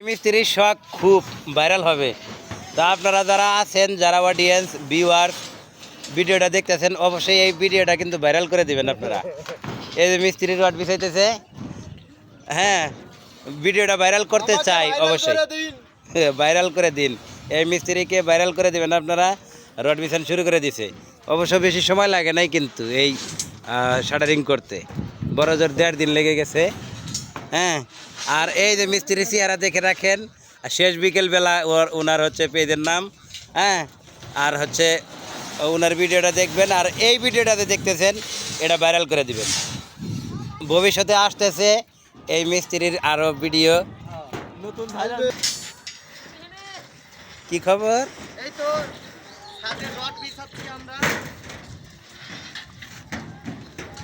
মিস্ত্রির শখ খুব ভাইরাল হবে। তা আপনারা যারা আছেন, যারা অডিয়েন্স ভিউয়ার ভিডিওটা দেখতেছেন, অবশ্যই এই ভিডিওটা কিন্তু ভাইরাল করে দিবেন আপনারা। এই যে মিস্ত্রির রড বিছাইতেছে, হ্যাঁ ভিডিওটা ভাইরাল করতে চাই, অবশ্যই ভাইরাল করে দিন। এই মিস্ত্রিকে ভাইরাল করে দিবেন আপনারা। রড বিছান শুরু করে দিছে, অবশ্য বেশি সময় লাগে নাই কিন্তু এই শাটারিং করতে, বড় জোর 1.5 দিন লেগে গেছে। হ্যাঁ, আর এই যে মিস্ত্রি চেহারা দেখে রাখেন, শেষ বিকেলবেলা ওনার হচ্ছে পেজের নাম। হ্যাঁ, আর হচ্ছে ওনার ভিডিওটা দেখবেন, আর এই ভিডিওটাতে দেখতেছেন এটা ভাইরাল করে দিবেন। ভবিষ্যতে আসতেছে এই মিস্ত্রির আরও ভিডিও। নতুন কি খবর? এই তো সাথে রড বিছাচ্ছি আমরা।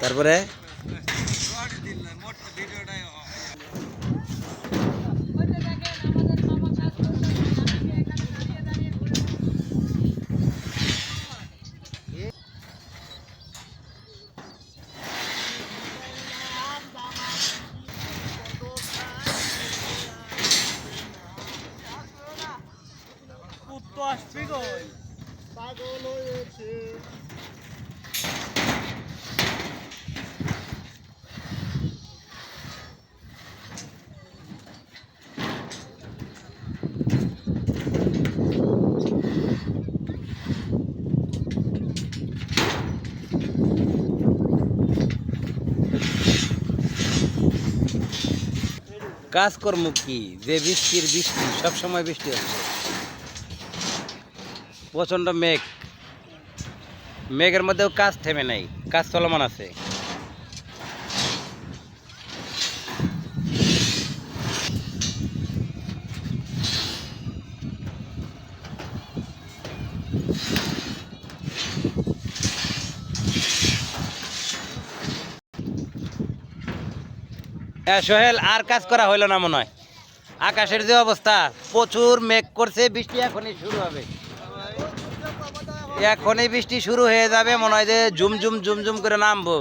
তারপরে পাগল হয়েছে। কাজকর্ম কি, যে বৃষ্টি সবসময় বৃষ্টি হচ্ছে, প্রচণ্ড মেঘের মধ্যেও কাজ থেমে নাই, কাজ চলমান আছে। হ্যাঁ সোহেল, আর কাজ করা হইল না মনে হয়। আকাশের যে অবস্থা, প্রচুর মেঘ করছে, বৃষ্টি এখনই শুরু হবে, এখনই বৃষ্টি শুরু হয়ে যাবে মনে হয়, যে ঝুমঝুম করে নামবো।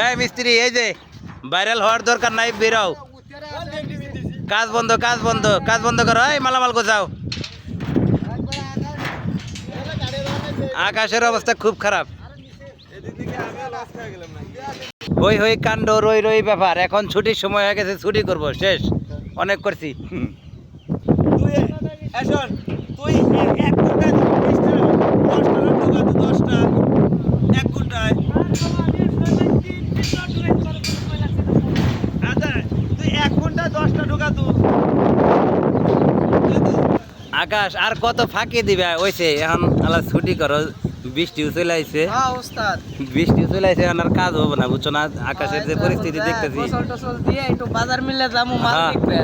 এই মিস্ত্রি, এই যে ভাইরাল হওয়ার দরকার নাই, বেরাও, কাজ বন্ধ করো, এই মালামাল গোছাও। আকাশের অবস্থা খুব খারাপ, হই কাণ্ড, রই ব্যাপার। এখন ছুটির সময় হয়ে গেছে, ছুটি করব, শেষ, অনেক করছি। তুই 1 ঘন্টায় 10টা 1 ঘন্টায় তুই 1 ঘন্টায় 10টা ঢোকা তুই। আকাশ আর কত ফাঁকি দিবে, ওইছে এখন আলা ছুটি করো, বৃষ্টিও চলে আইছে। বৃষ্টি চলে আইছে, এখন আর কাজ হবে না, বুঝছো না? আকাশের যে পরিস্থিতি দেখতেছি, গোসল টোসল দিয়ে একটু বাজার মিলে যাবো, মাল হ্যাঁ। দেখবে।